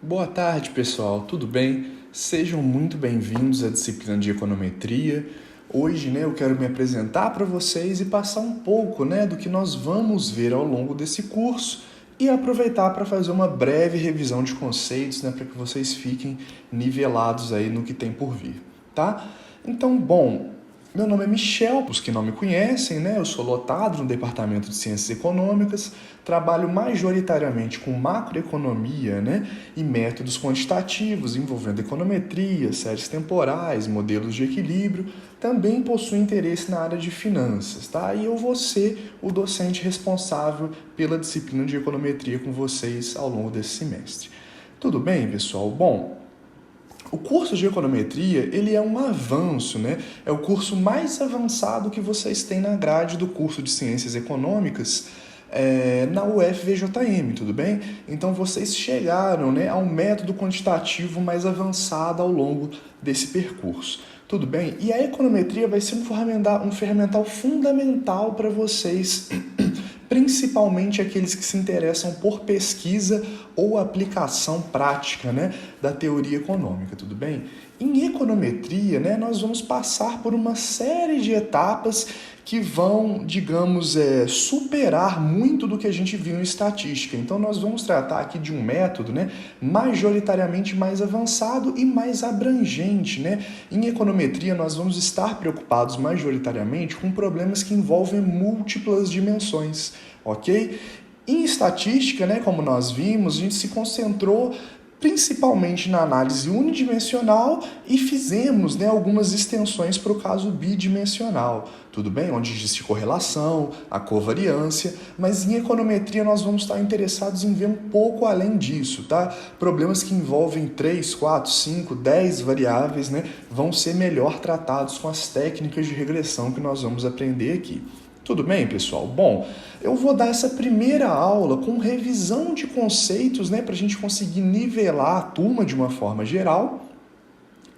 Boa tarde, pessoal. Tudo bem? Sejam muito bem-vindos à disciplina de econometria. Hoje, eu quero me apresentar para vocês e passar um pouco, do que nós vamos ver ao longo desse curso e aproveitar para fazer uma breve revisão de conceitos, para que vocês fiquem nivelados aí no que tem por vir, tá? Então, meu nome é Michel, os que não me conhecem, eu sou lotado no Departamento de Ciências Econômicas, trabalho majoritariamente com macroeconomia, e métodos quantitativos envolvendo econometria, séries temporais, modelos de equilíbrio. Também possuo interesse na área de finanças, tá? E eu vou ser o docente responsável pela disciplina de econometria com vocês ao longo desse semestre. Tudo bem, pessoal? O curso de econometria, ele é um avanço, É o curso mais avançado que vocês têm na grade do curso de Ciências Econômicas na UFVJM, tudo bem? Então, vocês chegaram, a um método quantitativo mais avançado ao longo desse percurso, tudo bem? E a econometria vai ser um ferramental fundamental para vocês, principalmente aqueles que se interessam por pesquisa ou aplicação prática, da teoria econômica, tudo bem? Em econometria, nós vamos passar por uma série de etapas que vão, digamos, superar muito do que a gente viu em estatística. Então, nós vamos tratar aqui de um método, majoritariamente mais avançado e mais abrangente, Em econometria, nós vamos estar preocupados majoritariamente com problemas que envolvem múltiplas dimensões, ok? Em estatística, como nós vimos, a gente se concentrou principalmente na análise unidimensional e fizemos algumas extensões para o caso bidimensional, tudo bem? Onde existe correlação, a covariância, mas em econometria nós vamos estar interessados em ver um pouco além disso, tá? Problemas que envolvem 3, 4, 5, 10 variáveis, vão ser melhor tratados com as técnicas de regressão que nós vamos aprender aqui. Tudo bem, pessoal? Eu vou dar essa primeira aula com revisão de conceitos, para a gente conseguir nivelar a turma de uma forma geral.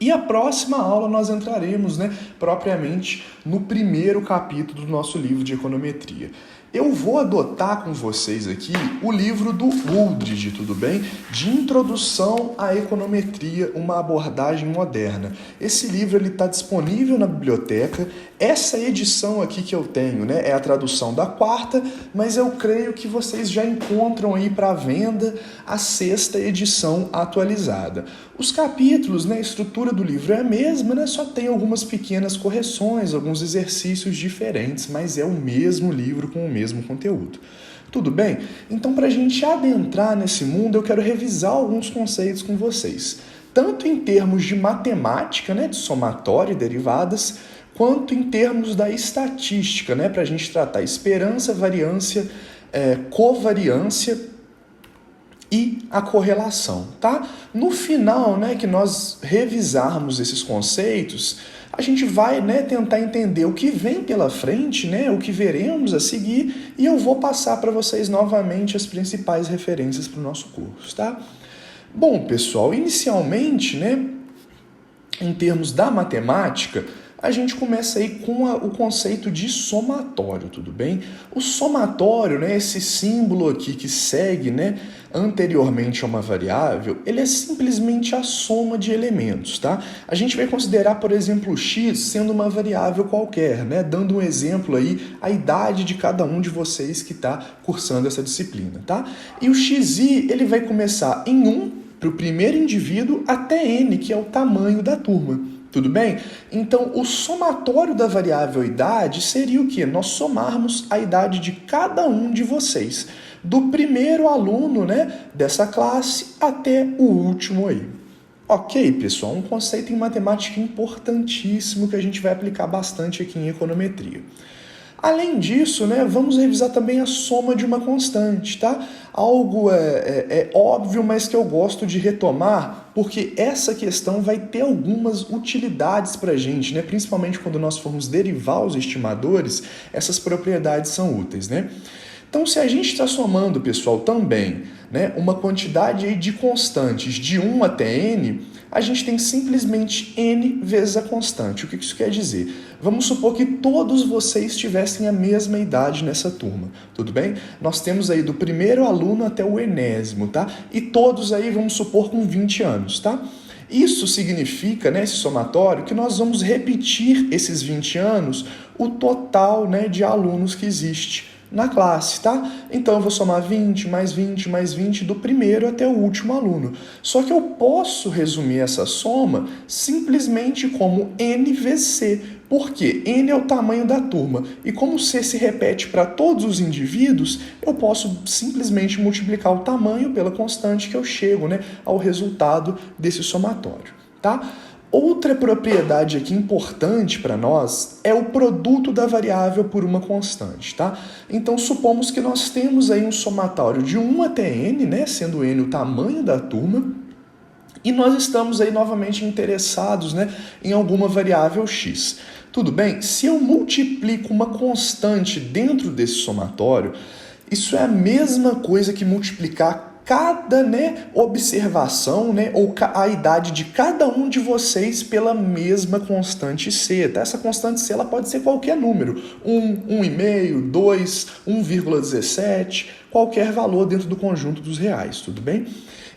E a próxima aula nós entraremos, propriamente no primeiro capítulo do nosso livro de econometria. Eu vou adotar com vocês aqui o livro do Wooldridge, tudo bem? De Introdução à Econometria, uma abordagem moderna. Esse livro está disponível na biblioteca. Essa edição aqui que eu tenho, é a tradução da 4ª, mas eu creio que vocês já encontram aí para venda a 6ª edição atualizada. Os capítulos, a estrutura do livro é a mesma, só tem algumas pequenas correções, alguns exercícios diferentes, mas é o mesmo livro com o mesmo conteúdo. Tudo bem? Então, para a gente adentrar nesse mundo, eu quero revisar alguns conceitos com vocês, tanto em termos de matemática, de somatório e derivadas, quanto em termos da estatística, para a gente tratar esperança, variância, covariância e a correlação, tá? No final, que nós revisarmos esses conceitos, a gente vai, tentar entender o que vem pela frente, o que veremos a seguir, e eu vou passar para vocês novamente as principais referências para o nosso curso, tá? Pessoal, inicialmente, em termos da matemática, a gente começa aí com o conceito de somatório, tudo bem? O somatório, esse símbolo aqui que segue, anteriormente a uma variável, ele é simplesmente a soma de elementos, tá? A gente vai considerar, por exemplo, o x sendo uma variável qualquer, dando um exemplo aí, a idade de cada um de vocês que está cursando essa disciplina, tá? E o xi, ele vai começar em 1 para o primeiro indivíduo até n, que é o tamanho da turma. Tudo bem? Então, o somatório da variável idade seria o quê? Nós somarmos a idade de cada um de vocês, do primeiro aluno, dessa classe até o último aí. Ok, pessoal? Um conceito em matemática importantíssimo que a gente vai aplicar bastante aqui em econometria. Além disso, vamos revisar também a soma de uma constante, tá? Algo óbvio, mas que eu gosto de retomar, porque essa questão vai ter algumas utilidades para a gente, principalmente quando nós formos derivar os estimadores, essas propriedades são úteis, Então, se a gente está somando, pessoal, também né, uma quantidade aí de constantes de 1 até n, a gente tem simplesmente n vezes a constante. O que isso quer dizer? Vamos supor que todos vocês tivessem a mesma idade nessa turma, tudo bem? Nós temos aí do primeiro aluno até o enésimo, tá? E todos aí, vamos supor, com 20 anos, tá? Isso significa, né, esse somatório, que nós vamos repetir esses 20 anos, o total, né, de alunos que existe na classe, tá? Então eu vou somar 20 mais 20 mais 20 do primeiro até o último aluno. Só que eu posso resumir essa soma simplesmente como n vezes c. Por quê? N é o tamanho da turma. E como c se repete para todos os indivíduos, eu posso simplesmente multiplicar o tamanho pela constante que eu chego, né, ao resultado desse somatório, tá? Outra propriedade aqui importante para nós é o produto da variável por uma constante, tá? Então, supomos que nós temos aí um somatório de 1 até n, né, sendo n o tamanho da turma, e nós estamos aí novamente interessados, né, em alguma variável x. Tudo bem? Se eu multiplico uma constante dentro desse somatório, isso é a mesma coisa que multiplicar cada, né, observação, né, ou a idade de cada um de vocês pela mesma constante c, tá? Essa constante c ela pode ser qualquer número, 1, 1,5, 2, 1,17, qualquer valor dentro do conjunto dos reais, tudo bem?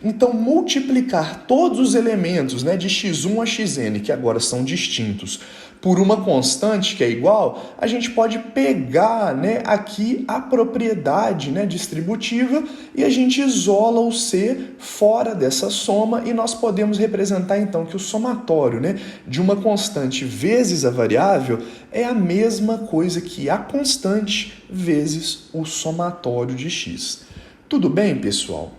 Então, multiplicar todos os elementos, né, de x1 a xn, que agora são distintos, por uma constante que é igual, a gente pode pegar, né, aqui a propriedade, né, distributiva e a gente isola o c fora dessa soma e nós podemos representar então que o somatório, né, de uma constante vezes a variável é a mesma coisa que a constante vezes o somatório de x. Tudo bem, pessoal?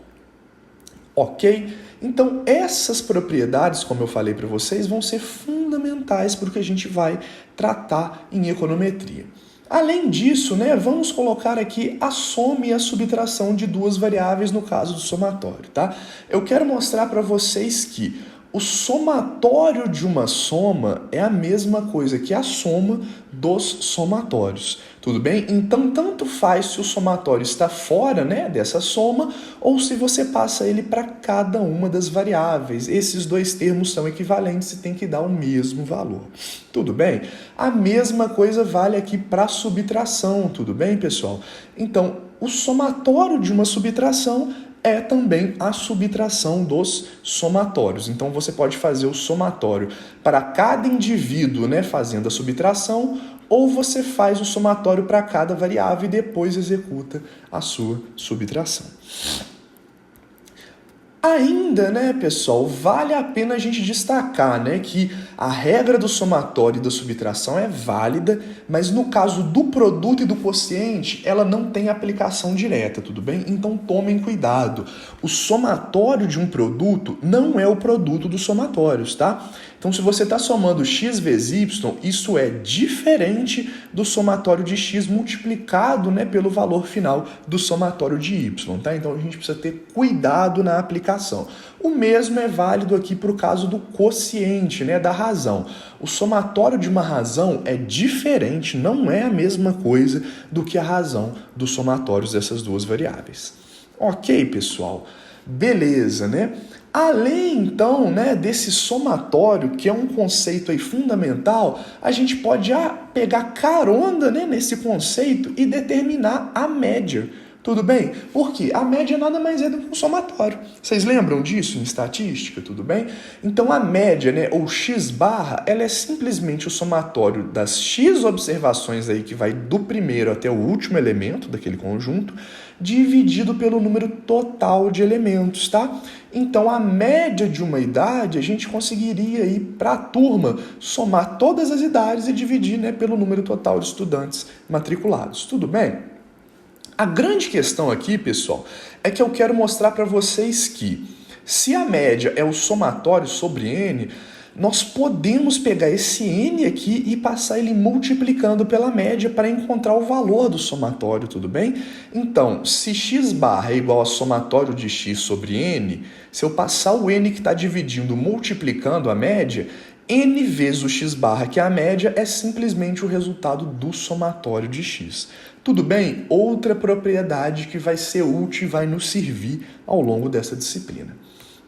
Ok? Então, essas propriedades, como eu falei para vocês, vão ser fundamentais para o que a gente vai tratar em econometria. Além disso, né, vamos colocar aqui a soma e a subtração de duas variáveis no caso do somatório, tá? Eu quero mostrar para vocês que o somatório de uma soma é a mesma coisa que a soma dos somatórios, tudo bem? Então, tanto faz se o somatório está fora, né, dessa soma ou se você passa ele para cada uma das variáveis. Esses dois termos são equivalentes e tem que dar o mesmo valor, tudo bem? A mesma coisa vale aqui para a subtração, tudo bem, pessoal? Então, o somatório de uma subtração é também a subtração dos somatórios. Então, você pode fazer o somatório para cada indivíduo, né, fazendo a subtração, ou você faz o somatório para cada variável e depois executa a sua subtração. Ainda, né, pessoal, vale a pena a gente destacar, né, que a regra do somatório e da subtração é válida, mas no caso do produto e do quociente, ela não tem aplicação direta, tudo bem? Então tomem cuidado. O somatório de um produto não é o produto dos somatórios, tá? Então, se você está somando x vezes y, isso é diferente do somatório de x multiplicado, né, pelo valor final do somatório de y, tá? Então, a gente precisa ter cuidado na aplicação. O mesmo é válido aqui para o caso do quociente, né, da razão. O somatório de uma razão é diferente, não é a mesma coisa do que a razão dos somatórios dessas duas variáveis. Ok, pessoal? Beleza, né? Além, então, né, desse somatório, que é um conceito aí fundamental, a gente pode pegar carona, né, nesse conceito e determinar a média. Tudo bem? Porque a média nada mais é do que um somatório. Vocês lembram disso em estatística? Tudo bem? Então, a média, né, ou x barra, ela é simplesmente o somatório das x observações aí, que vai do primeiro até o último elemento daquele conjunto, dividido pelo número total de elementos, tá? Então, a média de uma idade, a gente conseguiria ir para a turma, somar todas as idades e dividir, né, pelo número total de estudantes matriculados. Tudo bem? A grande questão aqui, pessoal, é que eu quero mostrar para vocês que se a média é o somatório sobre n, nós podemos pegar esse n aqui e passar ele multiplicando pela média para encontrar o valor do somatório, tudo bem? Então, se x barra é igual a somatório de x sobre n, se eu passar o n que está dividindo multiplicando a média, N vezes o x barra, que é a média, é simplesmente o resultado do somatório de x. Tudo bem? Outra propriedade que vai ser útil e vai nos servir ao longo dessa disciplina.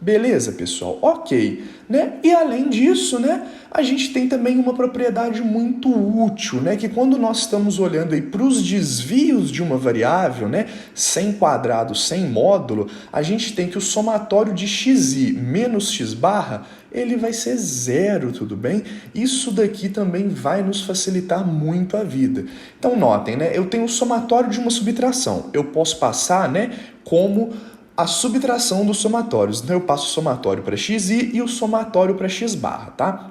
Beleza, pessoal? Ok, né? E além disso, né, a gente tem também uma propriedade muito útil, né, que quando nós estamos olhando aí para os desvios de uma variável, né, sem quadrado, sem módulo, a gente tem que o somatório de xi menos x barra, ele vai ser zero, tudo bem? Isso daqui também vai nos facilitar muito a vida. Então notem, né, eu tenho o somatório de uma subtração, eu posso passar, né, como a subtração dos somatórios. Então eu passo o somatório para xi e o somatório para x barra, tá?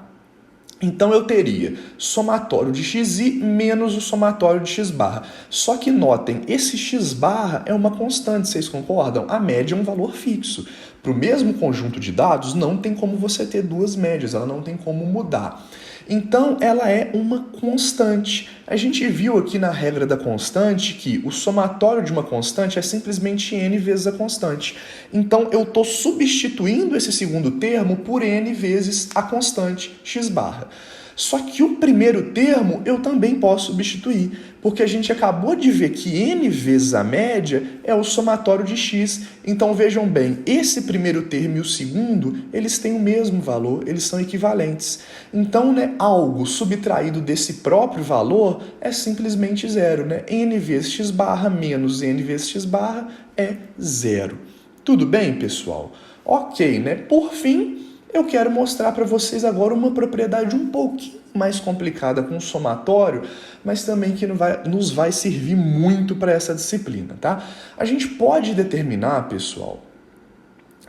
Então eu teria somatório de xi menos o somatório de x barra. Só que notem, esse x barra é uma constante, vocês concordam? A média é um valor fixo. Para o mesmo conjunto de dados, não tem como você ter duas médias, ela não tem como mudar. Então, ela é uma constante. A gente viu aqui na regra da constante que o somatório de uma constante é simplesmente n vezes a constante. Então, eu estou substituindo esse segundo termo por n vezes a constante x barra. Só que o primeiro termo eu também posso substituir, porque a gente acabou de ver que n vezes a média é o somatório de x. Então vejam bem, esse primeiro termo e o segundo, eles têm o mesmo valor, eles são equivalentes. Então, né, algo subtraído desse próprio valor é simplesmente zero, né? N vezes x barra menos n vezes x barra é zero. Tudo bem, pessoal? Ok, né? Por fim, eu quero mostrar para vocês agora uma propriedade um pouquinho mais complicada com o somatório, mas também que nos vai servir muito para essa disciplina, tá? A gente pode determinar, pessoal,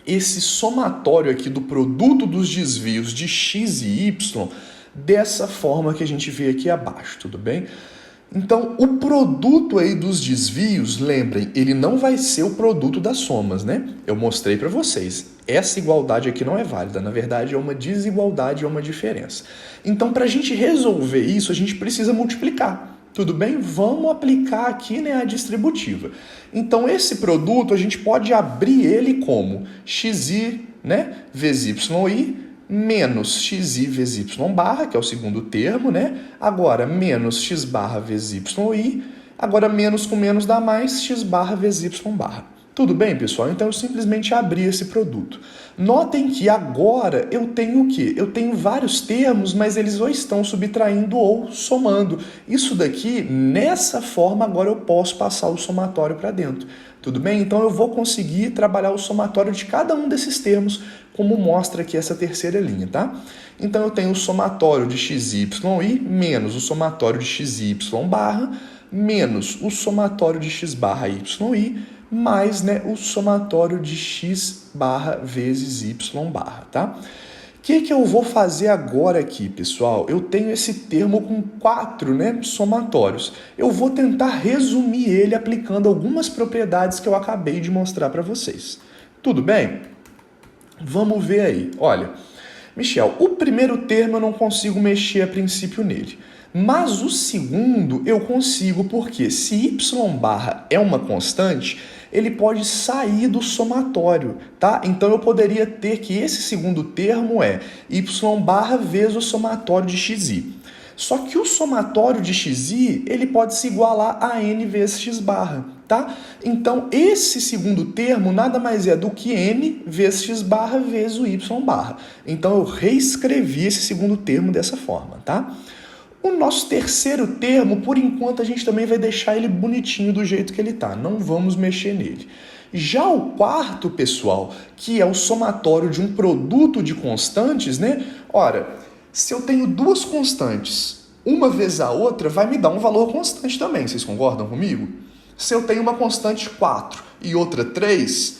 esse somatório aqui do produto dos desvios de x e y dessa forma que a gente vê aqui abaixo, tudo bem? Então, o produto aí dos desvios, lembrem, ele não vai ser o produto das somas, né? Eu mostrei para vocês. Essa igualdade aqui não é válida, na verdade é uma desigualdade, é uma diferença. Então, para a gente resolver isso, a gente precisa multiplicar. Tudo bem? Vamos aplicar aqui, né, a distributiva. Então, esse produto, a gente pode abrir ele como xi, né, vezes yi, menos xi vezes y barra, que é o segundo termo, né? Agora, menos x barra vezes yi, agora menos com menos dá mais, x barra vezes y barra. Tudo bem, pessoal? Então eu simplesmente abri esse produto. Notem que agora eu tenho o quê? Eu tenho vários termos, mas eles ou estão subtraindo ou somando. Isso daqui, nessa forma, agora eu posso passar o somatório para dentro. Tudo bem? Então eu vou conseguir trabalhar o somatório de cada um desses termos, como mostra aqui essa terceira linha, tá? Então eu tenho o somatório de xi menos o somatório de xy barra, menos o somatório de x barra yi, mais, né, o somatório de x barra vezes y barra, tá? O que eu vou fazer agora aqui, pessoal? Eu tenho esse termo com 4, né, somatórios. Eu vou tentar resumir ele aplicando algumas propriedades que eu acabei de mostrar para vocês. Tudo bem? Vamos ver aí. Olha, Michel, o primeiro termo eu não consigo mexer a princípio nele. Mas o segundo eu consigo, porque se y barra é uma constante, ele pode sair do somatório, tá? Então eu poderia ter que esse segundo termo é y barra vezes o somatório de xi. Só que o somatório de xi, ele pode se igualar a n vezes x barra, tá? Então esse segundo termo nada mais é do que n vezes x barra vezes o y barra. Então eu reescrevi esse segundo termo dessa forma, tá? O nosso terceiro termo, por enquanto, a gente também vai deixar ele bonitinho do jeito que ele tá. Não vamos mexer nele. Já o quarto, pessoal, que é o somatório de um produto de constantes, né? Ora, se eu tenho duas constantes, uma vezes a outra, vai me dar um valor constante também. Vocês concordam comigo? Se eu tenho uma constante 4 e outra 3,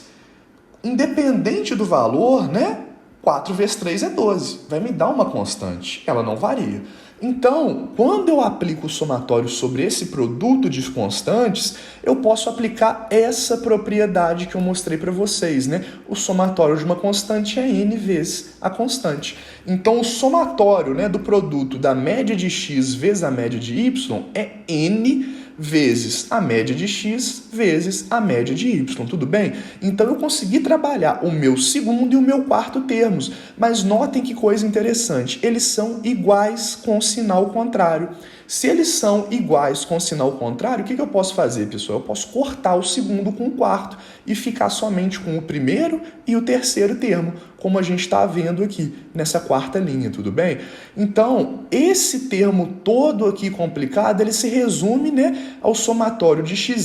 independente do valor, né? 4 vezes 3 é 12. Vai me dar uma constante. Ela não varia. Então, quando eu aplico o somatório sobre esse produto de constantes, eu posso aplicar essa propriedade que eu mostrei para vocês, né? O somatório de uma constante é n vezes a constante. Então, o somatório, né, do produto da média de x vezes a média de y é n vezes a média de x vezes a média de y, tudo bem? Então eu consegui trabalhar o meu segundo e o meu quarto termos, mas notem que coisa interessante, eles são iguais com sinal contrário. Se eles são iguais com sinal contrário, o que eu posso fazer, pessoal? Eu posso cortar o segundo com o quarto e ficar somente com o primeiro e o terceiro termo, como a gente está vendo aqui nessa quarta linha, tudo bem? Então, esse termo todo aqui complicado, ele se resume, né, ao somatório de xi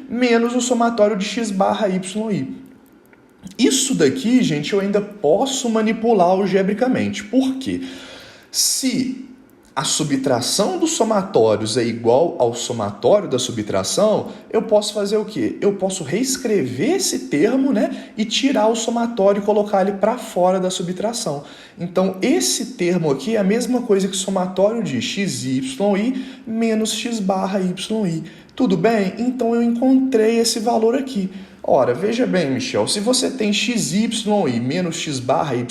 menos o somatório de x barra yi. Isso daqui, gente, eu ainda posso manipular algebricamente. Por quê? Se a subtração dos somatórios é igual ao somatório da subtração, eu posso fazer o quê? Eu posso reescrever esse termo, né, e tirar o somatório e colocar ele para fora da subtração. Então, esse termo aqui é a mesma coisa que o somatório de xi menos x barra yi. Tudo bem? Então, eu encontrei esse valor aqui. Ora, veja bem, Michel, se você tem xy menos x barra yi,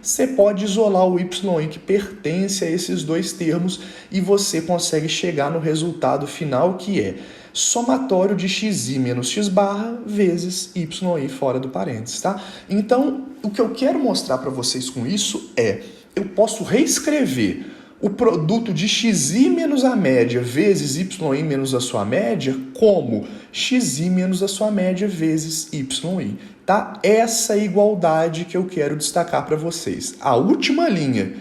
você pode isolar o y que pertence a esses dois termos e você consegue chegar no resultado final, que é somatório de xi menos x barra vezes y fora do parênteses, tá? Então, o que eu quero mostrar para vocês com isso é, eu posso reescrever o produto de xi menos a média vezes y menos a sua média como xi menos a sua média vezes yi, tá? Essa igualdade que eu quero destacar para vocês. A última linha,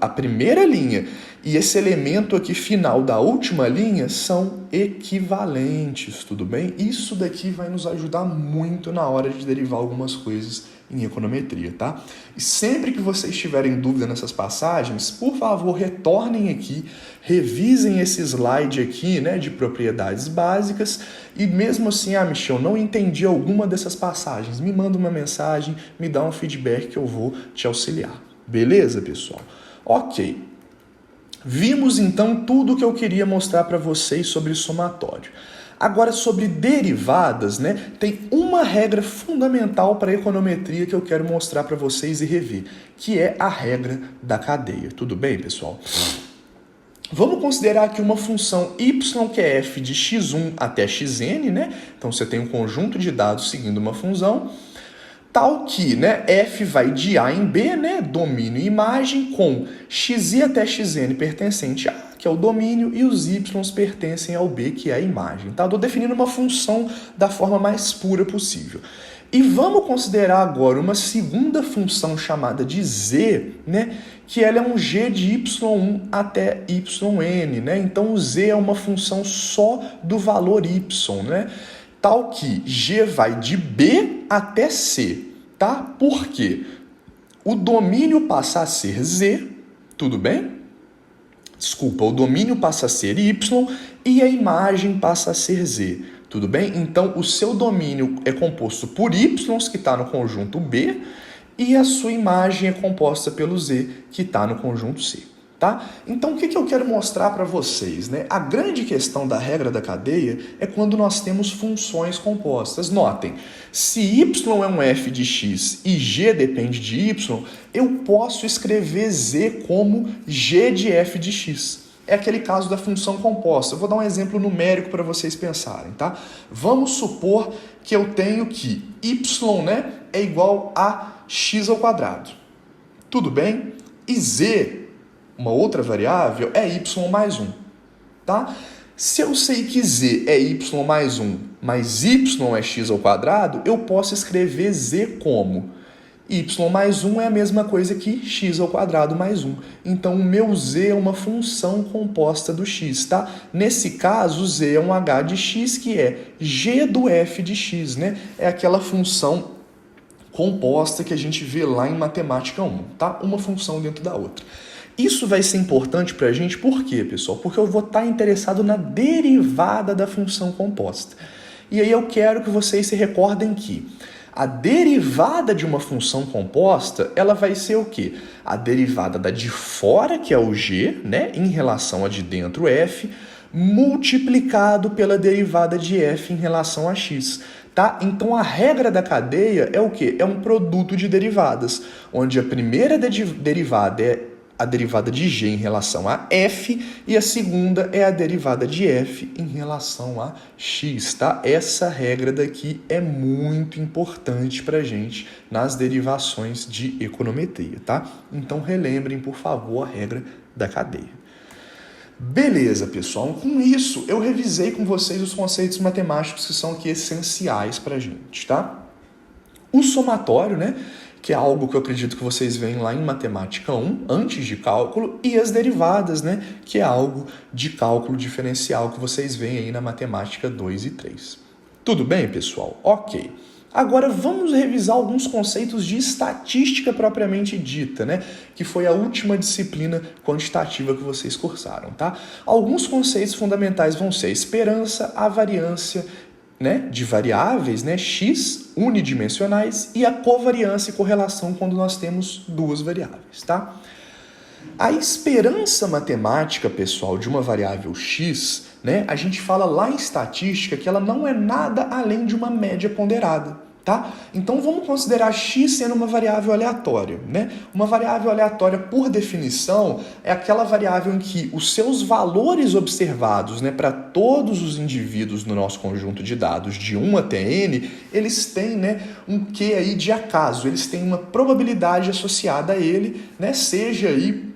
a primeira linha e esse elemento aqui final da última linha são equivalentes, tudo bem? Isso daqui vai nos ajudar muito na hora de derivar algumas coisas em econometria, tá? E sempre que vocês tiverem dúvida nessas passagens, por favor, retornem aqui, revisem esse slide aqui, né, de propriedades básicas e mesmo assim, Michel, não entendi alguma dessas passagens, me manda uma mensagem, me dá um feedback que eu vou te auxiliar. Beleza, pessoal? Ok. Vimos então tudo o que eu queria mostrar para vocês sobre somatório. Agora, sobre derivadas, né, tem uma regra fundamental para a econometria que eu quero mostrar para vocês e rever, que é a regra da cadeia. Tudo bem, pessoal? Vamos considerar aqui uma função y que é f de x1 até xn, né? Então, você tem um conjunto de dados seguindo uma função, tal que, né, f vai de A em B, né, domínio e imagem, com xi até xn pertencente a, que é o domínio, e os y pertencem ao B, que é a imagem. Tá? Estou definindo uma função da forma mais pura possível. E vamos considerar agora uma segunda função chamada de z, né, que ela é um g de y1 até yn. Né? Então, o z é uma função só do valor y, né? Tal que g vai de B até C, tá? Por quê? O domínio passa a ser Z, tudo bem? O domínio passa a ser Y e a imagem passa a ser Z, tudo bem? Então, o seu domínio é composto por Y, que está no conjunto B, e a sua imagem é composta pelo Z, que está no conjunto C. Tá? Então, o que eu quero mostrar para vocês? Né? A grande questão da regra da cadeia é quando nós temos funções compostas. Notem, se y é um f de x e g depende de y, eu posso escrever z como g de f de x. É aquele caso da função composta. Eu vou dar um exemplo numérico para vocês pensarem. Tá? Vamos supor que eu tenho que y, né, é igual a x ao quadrado. Tudo bem? E z, uma outra variável, é y mais 1, tá? Se eu sei que z é y mais 1, mas y é x ao quadrado, eu posso escrever z como y mais 1 é a mesma coisa que x ao quadrado mais 1. Então, o meu z é uma função composta do x, tá? Nesse caso, o z é um h de x, que é g do f de x, né? É aquela função composta que a gente vê lá em matemática 1, tá? Uma função dentro da outra. Isso vai ser importante para a gente, por quê, pessoal? Porque eu vou estar interessado na derivada da função composta. E aí eu quero que vocês se recordem que a derivada de uma função composta, ela vai ser o quê? A derivada da de fora, que é o g, né, em relação a de dentro, f, multiplicado pela derivada de f em relação a x. Tá? Então, a regra da cadeia é o quê? É um produto de derivadas, onde a primeira derivada é a derivada de g em relação a f, e a segunda é a derivada de f em relação a x, tá? Essa regra daqui é muito importante para a gente nas derivações de econometria, tá? Então relembrem, por favor, a regra da cadeia. Beleza, pessoal. Com isso, eu revisei com vocês os conceitos matemáticos que são aqui essenciais para a gente, tá? O somatório, né? Que é algo que eu acredito que vocês veem lá em Matemática 1, antes de cálculo, e as derivadas, né? Que é algo de cálculo diferencial que vocês veem aí na Matemática 2 e 3. Tudo bem, pessoal? Ok. Agora vamos revisar alguns conceitos de estatística propriamente dita, né? Que foi a última disciplina quantitativa que vocês cursaram, tá? Alguns conceitos fundamentais vão ser a esperança, a variância, né, de variáveis, né, x unidimensionais, e a covariância e correlação quando nós temos duas variáveis, tá? A esperança matemática, pessoal, de uma variável x, né, a gente fala lá em estatística que ela não é nada além de uma média ponderada. Tá? Então vamos considerar x sendo uma variável aleatória, né? Uma variável aleatória, por definição, é aquela variável em que os seus valores observados, né, para todos os indivíduos no nosso conjunto de dados, de 1 até n, eles têm, né, um quê aí de acaso, eles têm uma probabilidade associada a ele, né, seja aí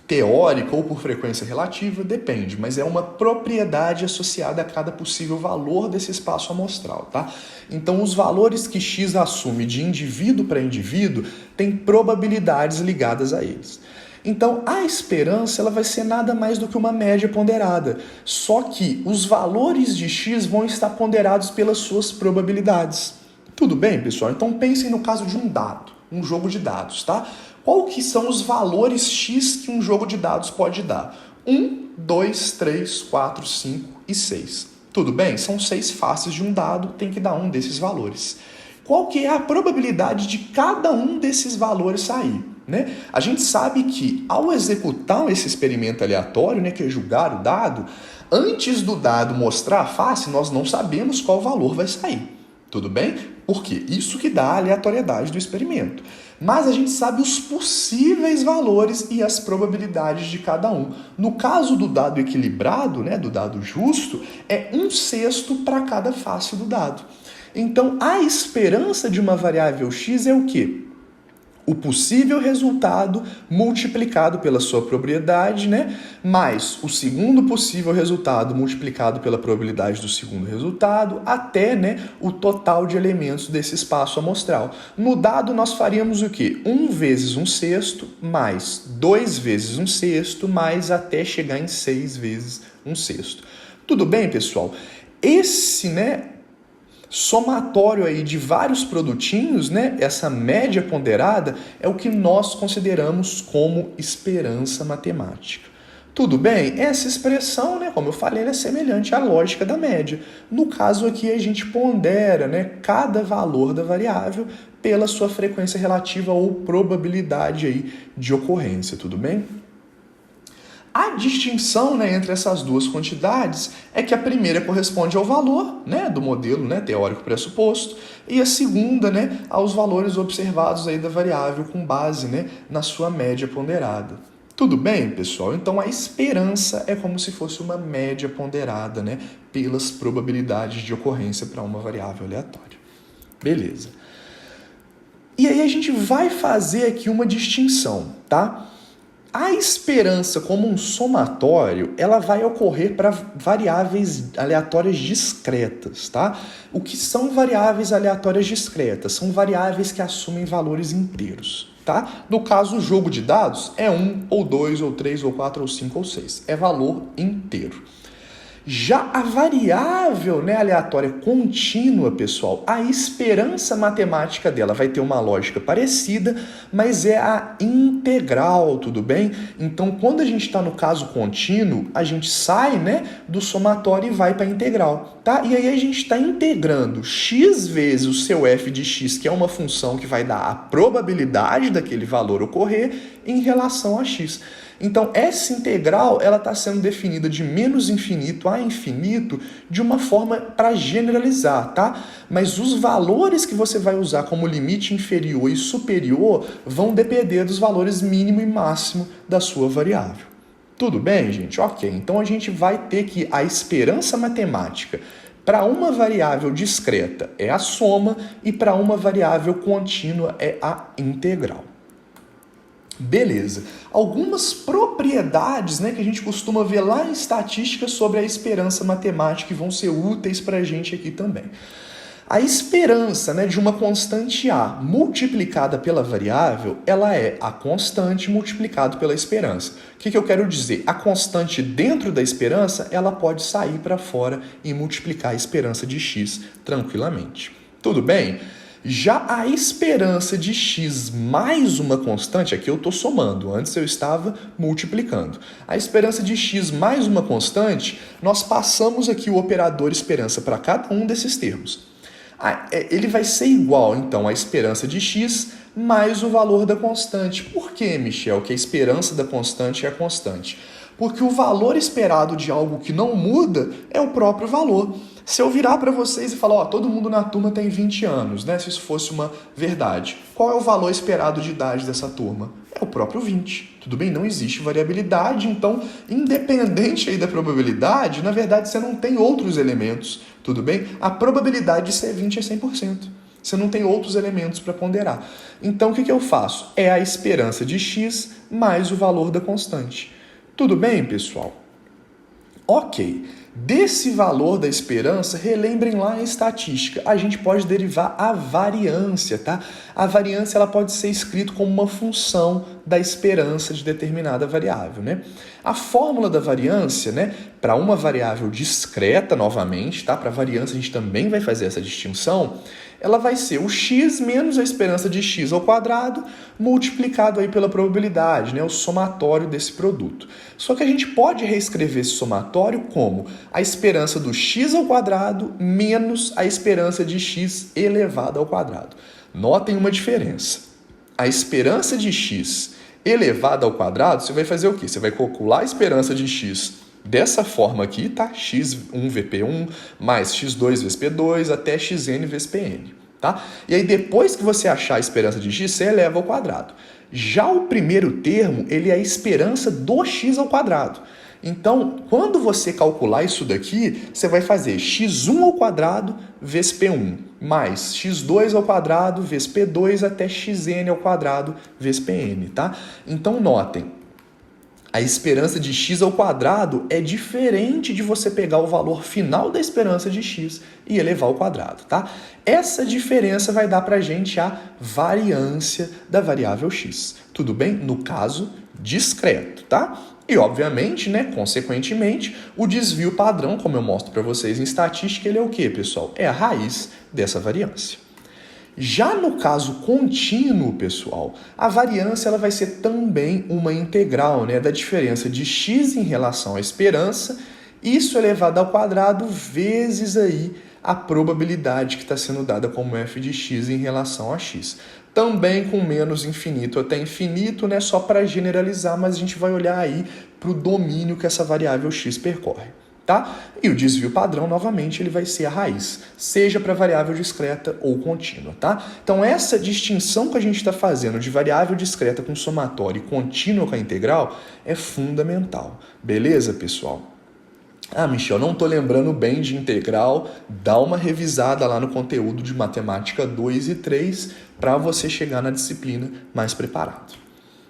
teórica ou por frequência relativa, depende, mas é uma propriedade associada a cada possível valor desse espaço amostral, tá? Então, os valores que x assume de indivíduo para indivíduo têm probabilidades ligadas a eles. Então, a esperança ela vai ser nada mais do que uma média ponderada, só que os valores de x vão estar ponderados pelas suas probabilidades. Tudo bem, pessoal? Então, pensem no caso de um dado, um jogo de dados, tá? Qual que são os valores x que um jogo de dados pode dar? 1, 2, 3, 4, 5 e 6. Tudo bem? São 6 faces de um dado, tem que dar um desses valores. Qual que é a probabilidade de cada um desses valores sair? Né? A gente sabe que ao executar esse experimento aleatório, né, que é julgar o dado, antes do dado mostrar a face, nós não sabemos qual valor vai sair. Tudo bem? Por quê? Isso que dá a aleatoriedade do experimento. Mas a gente sabe os possíveis valores e as probabilidades de cada um. No caso do dado equilibrado, né, do dado justo, é 1/6 para cada face do dado. Então, a esperança de uma variável x é o quê? O possível resultado multiplicado pela sua probabilidade, né? Mais o segundo possível resultado multiplicado pela probabilidade do segundo resultado, até, né, o total de elementos desse espaço amostral. No dado, nós faríamos o quê? 1 vezes 1/6, mais 2 vezes 1/6, mais até chegar em 6 vezes 1/6. Tudo bem, pessoal? Esse, né, somatório aí de vários produtinhos, né, essa média ponderada, é o que nós consideramos como esperança matemática. Tudo bem? Essa expressão, né, como eu falei, ela é semelhante à lógica da média. No caso aqui, a gente pondera, né, cada valor da variável pela sua frequência relativa ou probabilidade aí de ocorrência, tudo bem? A distinção, né, entre essas duas quantidades é que a primeira corresponde ao valor, né, do modelo, né, teórico pressuposto, e a segunda, né, aos valores observados aí da variável com base, né, na sua média ponderada. Tudo bem, pessoal? Então a esperança é como se fosse uma média ponderada, né, pelas probabilidades de ocorrência para uma variável aleatória. Beleza. E aí a gente vai fazer aqui uma distinção, tá? A esperança como um somatório, ela vai ocorrer para variáveis aleatórias discretas, tá? O que são variáveis aleatórias discretas? São variáveis que assumem valores inteiros, tá? No caso, o jogo de dados é 1, ou 2, ou 3, ou 4, ou 5, ou 6. É valor inteiro. Já a variável, né, aleatória contínua, pessoal, a esperança matemática dela vai ter uma lógica parecida, mas é a integral, tudo bem? Então, quando a gente está no caso contínuo, a gente sai, né, do somatório e vai para a integral, tá? E aí a gente está integrando x vezes o seu f de x, que é uma função que vai dar a probabilidade daquele valor ocorrer em relação a x. Então, essa integral ela está sendo definida de menos infinito a a infinito de uma forma para generalizar, tá? Mas os valores que você vai usar como limite inferior e superior vão depender dos valores mínimo e máximo da sua variável. Tudo bem, gente? Ok. Então a gente vai ter que a esperança matemática para uma variável discreta é a soma e para uma variável contínua é a integral. Beleza. Algumas propriedades, né, que a gente costuma ver lá em estatística sobre a esperança matemática que vão ser úteis para a gente aqui também. A esperança, né, de uma constante A multiplicada pela variável, ela é a constante multiplicado pela esperança. O que eu quero dizer? A constante dentro da esperança, ela pode sair para fora e multiplicar a esperança de x tranquilamente. Tudo bem? Já a esperança de x mais uma constante, aqui eu estou somando, antes eu estava multiplicando. A esperança de x mais uma constante, nós passamos aqui o operador esperança para cada um desses termos. Ele vai ser igual, então, à esperança de x mais o valor da constante. Por que, Michel, que a esperança da constante é a constante? Porque o valor esperado de algo que não muda é o próprio valor. Se eu virar para vocês e falar, ó, todo mundo na turma tem 20 anos, né? Se isso fosse uma verdade. Qual é o valor esperado de idade dessa turma? É o próprio 20. Tudo bem? Não existe variabilidade, então, independente aí da probabilidade, na verdade você não tem outros elementos, tudo bem? A probabilidade de ser 20 é 100%. Você não tem outros elementos para ponderar. Então, o que eu faço? É a esperança de x mais o valor da constante. Tudo bem, pessoal? Ok. Desse valor da esperança, relembrem lá em estatística, a gente pode derivar a variância, tá? A variância ela pode ser escrita como uma função da esperança de determinada variável, né? A fórmula da variância, né, para uma variável discreta, novamente, tá? Para variância a gente também vai fazer essa distinção, ela vai ser o x menos a esperança de x ao quadrado multiplicado aí pela probabilidade, né, o somatório desse produto. Só que a gente pode reescrever esse somatório como a esperança do x ao quadrado menos a esperança de x elevado ao quadrado. Notem uma diferença. A esperança de x elevada ao quadrado, você vai fazer o quê? Você vai calcular a esperança de x dessa forma aqui, tá? x1 vezes p1 mais x2 vezes p2 até xn vezes pn, tá? E aí depois que você achar a esperança de x, você eleva ao quadrado. Já o primeiro termo, ele é a esperança do x ao quadrado. Então, quando você calcular isso daqui, você vai fazer x1 ao quadrado vezes p1 mais x2 ao quadrado vezes p2 até xn ao quadrado vezes pn, tá? Então, notem. A esperança de x ao quadrado é diferente de você pegar o valor final da esperança de x e elevar ao quadrado, tá? Essa diferença vai dar pra gente a variância da variável x. Tudo bem? No caso, discreto, tá? E, obviamente, né, consequentemente, o desvio padrão, como eu mostro para vocês em estatística, ele é o quê, pessoal? É a raiz dessa variância. Já no caso contínuo, pessoal, a variância ela vai ser também uma integral, né, da diferença de x em relação à esperança, isso elevado ao quadrado vezes aí a probabilidade que está sendo dada como f de x em relação a x. Também com menos infinito até infinito, né, só para generalizar, mas a gente vai olhar aí para o domínio que essa variável x percorre. Tá? E o desvio padrão, novamente, ele vai ser a raiz, seja para variável discreta ou contínua. Tá? Então, essa distinção que a gente está fazendo de variável discreta com somatório e contínua com a integral é fundamental. Beleza, pessoal? Ah, Michel, não estou lembrando bem de integral. Dá uma revisada lá no conteúdo de matemática 2 e 3 para você chegar na disciplina mais preparado.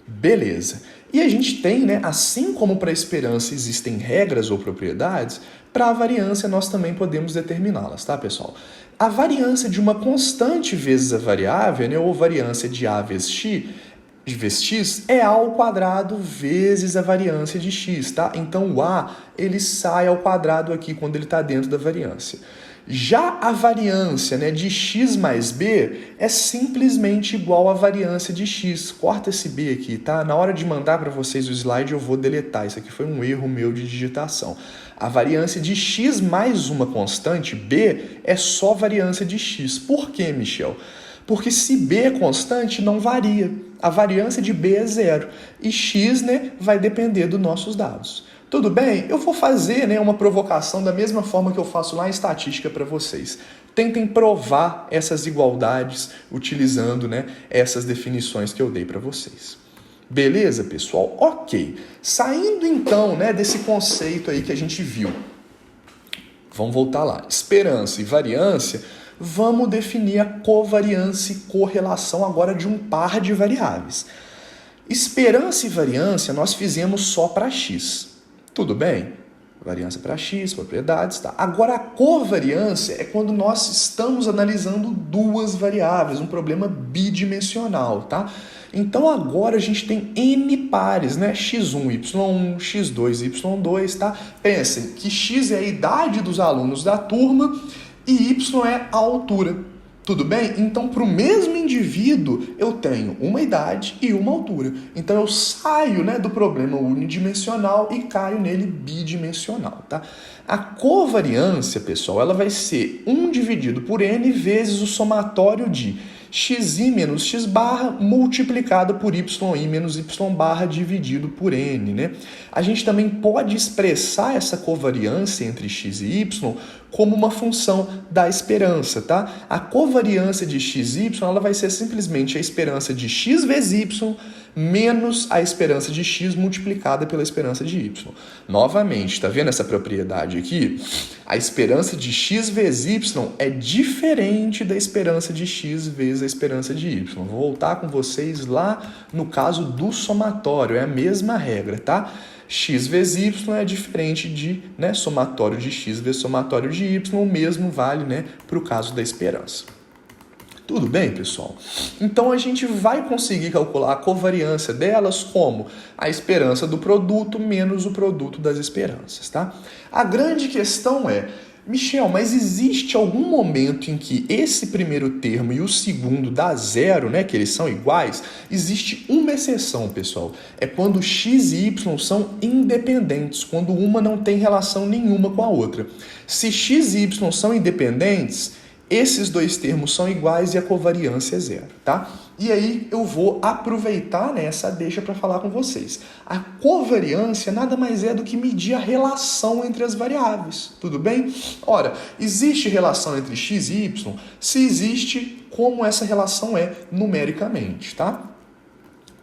Beleza. E a gente tem, né, assim como para a esperança existem regras ou propriedades, para a variância nós também podemos determiná-las, tá, pessoal? A variância de uma constante vezes a variável, né, ou variância de A vezes x, é A ao quadrado vezes a variância de x, tá? Então o A, ele sai ao quadrado aqui quando ele está dentro da variância. Já a variância, né, de x mais b é simplesmente igual à variância de x. Corta esse b aqui, tá? Na hora de mandar para vocês o slide eu vou deletar. Isso aqui foi um erro meu de digitação. A variância de x mais uma constante, b, é só variância de x. Por quê, Michel? Porque se b é constante, não varia. A variância de b é zero. E x, né, vai depender dos nossos dados. Tudo bem? Eu vou fazer, né, uma provocação da mesma forma que eu faço lá em estatística para vocês. Tentem provar essas igualdades utilizando, né, essas definições que eu dei para vocês. Beleza, pessoal? Ok. Saindo então, né, desse conceito aí que a gente viu. Vamos voltar lá. Esperança e variância. Vamos definir a covariância e correlação agora de um par de variáveis. Esperança e variância nós fizemos só para x. Tudo bem? Variância para x, propriedades, tá? Agora a covariância é quando nós estamos analisando duas variáveis, um problema bidimensional, tá? Então agora a gente tem N pares, né? x1, y1, x2, y2, tá? Pensem que x é a idade dos alunos da turma e y é a altura. Tudo bem? Então, para o mesmo indivíduo, eu tenho uma idade e uma altura. Então, eu saio, né, do problema unidimensional e caio nele bidimensional, tá? A covariância, pessoal, ela vai ser 1 dividido por n vezes o somatório de xi menos x barra multiplicado por yi menos y barra dividido por n, né? A gente também pode expressar essa covariância entre x e y como uma função da esperança, tá? A covariância de x e y ela vai ser simplesmente a esperança de x vezes y menos a esperança de x multiplicada pela esperança de y. Novamente, tá vendo essa propriedade aqui? A esperança de x vezes y é diferente da esperança de x vezes a esperança de y. Vou voltar com vocês lá no caso do somatório, é a mesma regra, tá? X vezes y é diferente de, né, somatório de x vezes somatório de y, o mesmo vale, né, para o caso da esperança. Tudo bem, pessoal? Então a gente vai conseguir calcular a covariância delas como a esperança do produto menos o produto das esperanças, tá? A grande questão é, Michel, mas existe algum momento em que esse primeiro termo e o segundo dá zero, né, que eles são iguais? Existe uma exceção, pessoal. É quando x e y são independentes, quando uma não tem relação nenhuma com a outra. Se x e y são independentes, esses dois termos são iguais e a covariância é zero, tá? E aí eu vou aproveitar, né, essa deixa para falar com vocês. A covariância nada mais é do que medir a relação entre as variáveis, tudo bem? Ora, existe relação entre x e y? Se existe, como essa relação é numericamente, tá?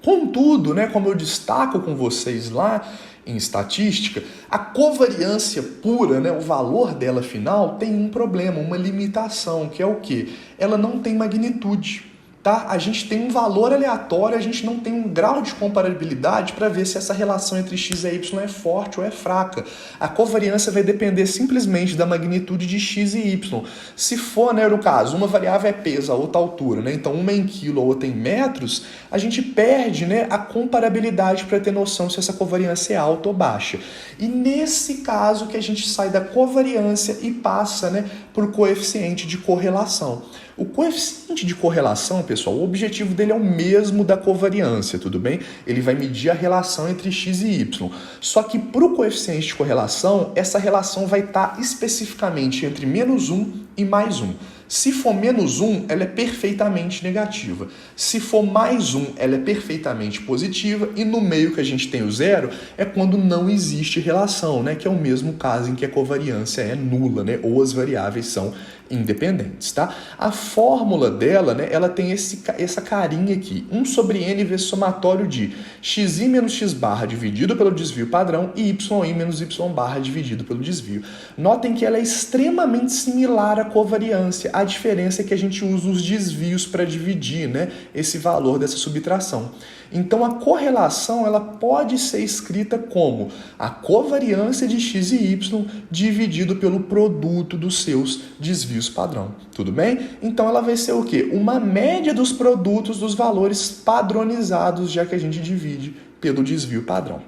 Contudo, né, como eu destaco com vocês lá em estatística, a covariância pura, né, o valor dela final, tem um problema, uma limitação, que é o quê? Ela não tem magnitude. Tá? A gente tem um valor aleatório, a gente não tem um grau de comparabilidade para ver se essa relação entre x e y é forte ou é fraca. A covariância vai depender simplesmente da magnitude de x e y. Se for, né, no caso, uma variável é peso, a outra altura, né? Então uma é em quilo, a outra em metros, a gente perde, né, a comparabilidade para ter noção se essa covariância é alta ou baixa. E nesse caso que a gente sai da covariância e passa, né, para o coeficiente de correlação. O coeficiente de correlação, pessoal, o objetivo dele é o mesmo da covariância, tudo bem? Ele vai medir a relação entre x e y. Só que para o coeficiente de correlação, essa relação vai estar especificamente entre menos 1 e mais 1. Se for menos 1, ela é perfeitamente negativa. Se for mais 1, ela é perfeitamente positiva. E no meio que a gente tem o zero, é quando não existe relação, né? Que é o mesmo caso em que a covariância é nula, né? Ou as variáveis são independentes, tá? A fórmula dela, né, ela tem essa carinha aqui, 1 sobre n vezes somatório de xi menos x barra dividido pelo desvio padrão e yi menos y barra dividido pelo desvio. Notem que ela é extremamente similar à covariância, a diferença é que a gente usa os desvios para dividir, né, esse valor dessa subtração. Então, a correlação ela pode ser escrita como a covariância de x e y dividido pelo produto dos seus desvios padrão. Tudo bem? Então, ela vai ser o quê? Uma média dos produtos dos valores padronizados, já que a gente divide pelo desvio padrão.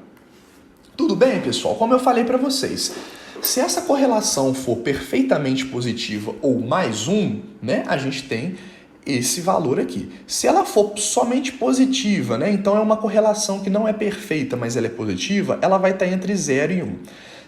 Tudo bem, pessoal? Como eu falei para vocês, se essa correlação for perfeitamente positiva ou mais 1, né, a gente tem esse valor aqui. Se ela for somente positiva, né, então é uma correlação que não é perfeita, mas ela é positiva, ela vai estar entre 0 e 1.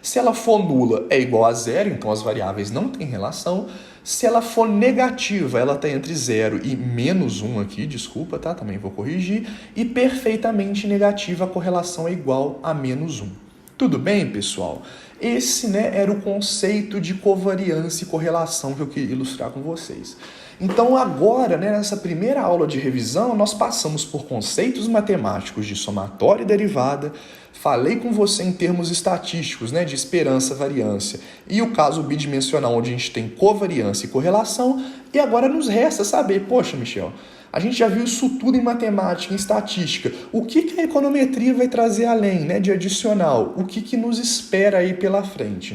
Se ela for nula, é igual a 0, então as variáveis não têm relação. Se ela for negativa, ela está entre 0 e menos 1 aqui, desculpa, tá? Também vou corrigir. E perfeitamente negativa, a correlação é igual a menos 1. Tudo bem, pessoal? Esse, era o conceito de covariância e correlação que eu queria ilustrar com vocês. Então agora, nessa primeira aula de revisão, nós passamos por conceitos matemáticos de somatória e derivada, falei com você em termos estatísticos, de esperança, variância, e o caso bidimensional, onde a gente tem covariância e correlação, e agora nos resta saber, poxa, Michel, a gente já viu isso tudo em matemática, em estatística. O que a econometria vai trazer além, de adicional? O que nos espera aí pela frente,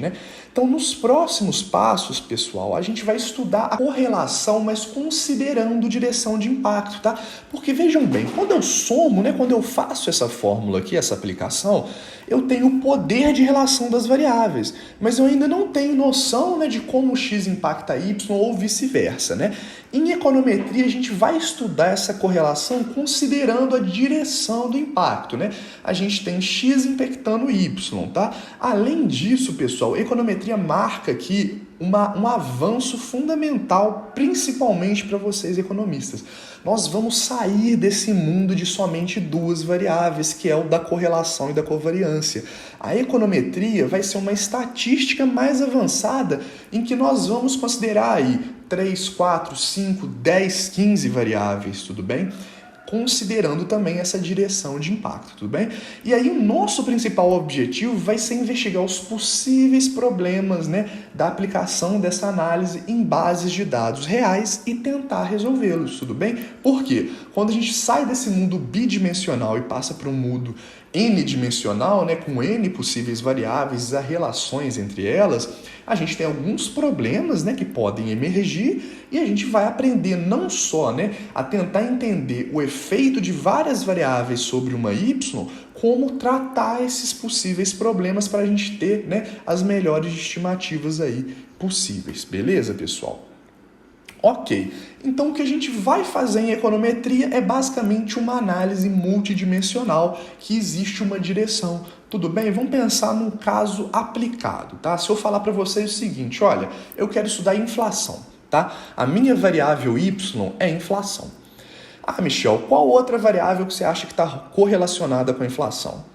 Então, nos próximos passos, pessoal, a gente vai estudar a correlação, mas considerando direção de impacto, tá? Porque, vejam bem, quando eu somo, quando eu faço essa fórmula aqui, essa aplicação, eu tenho o poder de relação das variáveis, mas eu ainda não tenho noção, de como x impacta y ou vice-versa, Em econometria, a gente vai estudar essa correlação considerando a direção do impacto, A gente tem x impactando y, tá? Além disso, pessoal, a econometria marca aqui um avanço fundamental, principalmente para vocês economistas. Nós vamos sair desse mundo de somente duas variáveis, que é o da correlação e da covariância. A econometria vai ser uma estatística mais avançada, em que nós vamos considerar aí 3, 4, 5, 10, 15 variáveis, tudo bem? Considerando também essa direção de impacto, tudo bem? E aí o nosso principal objetivo vai ser investigar os possíveis problemas, da aplicação dessa análise em bases de dados reais e tentar resolvê-los, tudo bem? Por quê? Quando a gente sai desse mundo bidimensional e passa para um mundo n-dimensional, com n possíveis variáveis e as relações entre elas, a gente tem alguns problemas, que podem emergir e a gente vai aprender não só, a tentar entender o efeito de várias variáveis sobre uma y, como tratar esses possíveis problemas para a gente ter, as melhores estimativas aí possíveis. Beleza, pessoal? Ok, então o que a gente vai fazer em econometria é basicamente uma análise multidimensional que existe uma direção. Tudo bem? Vamos pensar num caso aplicado, tá? Se eu falar para vocês o seguinte, olha, eu quero estudar inflação, tá? A minha variável y é inflação. Ah, Michel, qual outra variável que você acha que está correlacionada com a inflação?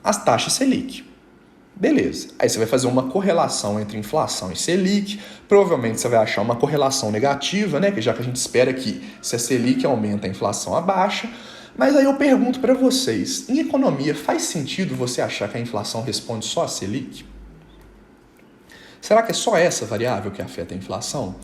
As taxas Selic. Beleza. Aí você vai fazer uma correlação entre inflação e Selic. Provavelmente você vai achar uma correlação negativa, que já que a gente espera que se a Selic aumenta, a inflação abaixa. Mas aí eu pergunto para vocês, em economia faz sentido você achar que a inflação responde só a Selic? Será que é só essa variável que afeta a inflação?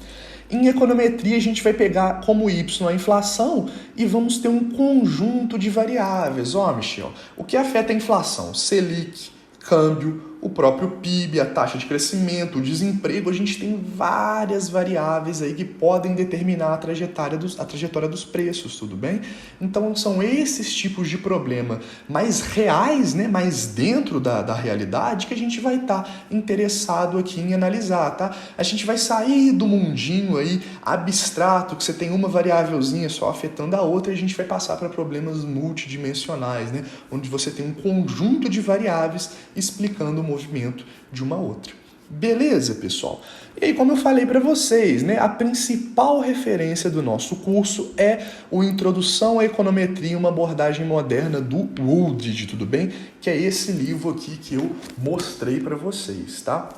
Em econometria, a gente vai pegar como y a inflação e vamos ter um conjunto de variáveis. Michel, o que afeta a inflação? Selic, câmbio, o próprio PIB, a taxa de crescimento, o desemprego, a gente tem várias variáveis aí que podem determinar a trajetória dos preços, tudo bem? Então são esses tipos de problema mais reais, mais dentro da realidade que a gente vai estar interessado aqui em analisar, tá? A gente vai sair do mundinho aí abstrato, que você tem uma variávelzinha só afetando a outra, e a gente vai passar para problemas multidimensionais, onde você tem um conjunto de variáveis explicando o movimento de uma outra. Beleza, pessoal? E aí, como eu falei para vocês, a principal referência do nosso curso é o Introdução à Econometria, uma abordagem moderna do Wooldridge, tudo bem? Que é esse livro aqui que eu mostrei para vocês, tá?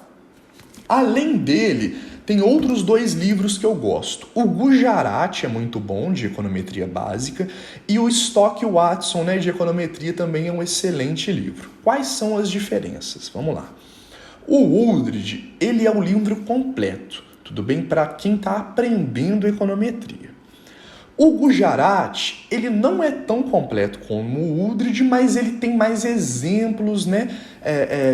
Além dele, tem outros dois livros que eu gosto. O Gujarati é muito bom, de econometria básica, e o Stokes-Watson, de econometria, também é um excelente livro. Quais são as diferenças? Vamos lá. O Wooldridge, ele é um livro completo, tudo bem? Para quem está aprendendo econometria. O Gujarati, ele não é tão completo como o Wooldridge, mas ele tem mais exemplos,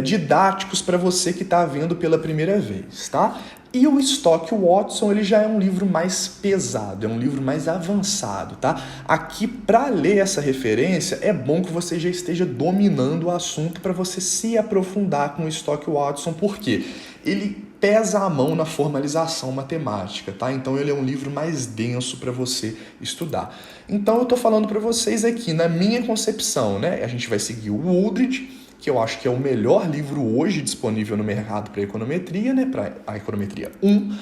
didáticos para você que está vendo pela primeira vez, tá? E o Stokes-Watson, ele já é um livro mais pesado, é um livro mais avançado, tá? Aqui, para ler essa referência, é bom que você já esteja dominando o assunto para você se aprofundar com o Stokes-Watson, porque ele pesa a mão na formalização matemática, tá? Então ele é um livro mais denso para você estudar. Então eu estou falando para vocês aqui, na minha concepção, a gente vai seguir o Wooldridge, que eu acho que é o melhor livro hoje disponível no mercado para econometria, para a econometria 1.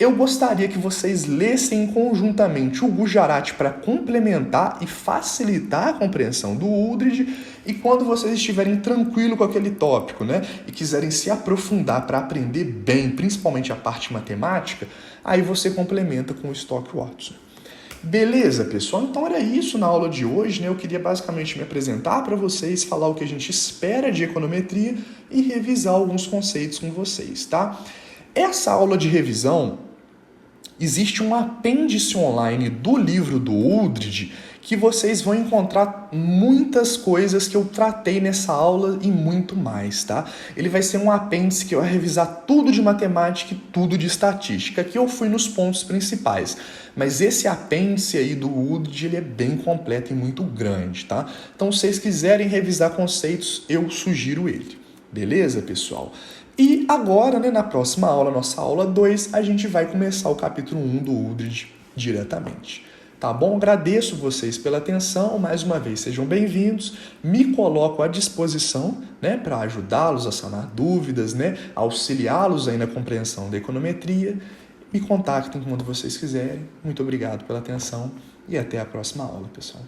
eu gostaria que vocês lessem conjuntamente o Gujarati para complementar e facilitar a compreensão do Uldred, e quando vocês estiverem tranquilos com aquele tópico, né, e quiserem se aprofundar para aprender bem, principalmente a parte matemática, aí você complementa com o Stokes-Watson. Beleza, pessoal? Então era isso na aula de hoje, né? Eu queria basicamente me apresentar para vocês, falar o que a gente espera de econometria e revisar alguns conceitos com vocês, tá? Essa aula de revisão, existe um apêndice online do livro do Uldred que vocês vão encontrar muitas coisas que eu tratei nessa aula e muito mais, tá? Ele vai ser um apêndice que vai revisar tudo de matemática e tudo de estatística. Aqui eu fui nos pontos principais, mas esse apêndice aí do Uldred, ele é bem completo e muito grande, tá? Então, se vocês quiserem revisar conceitos, eu sugiro ele. Beleza, pessoal? E agora, né, na próxima aula, nossa aula 2, a gente vai começar o capítulo 1 do Uldred diretamente. Tá bom? Agradeço vocês pela atenção, mais uma vez sejam bem-vindos, me coloco à disposição, né, para ajudá-los a sanar dúvidas, né, auxiliá-los aí na compreensão da econometria. Me contactem quando vocês quiserem. Muito obrigado pela atenção e até a próxima aula, pessoal.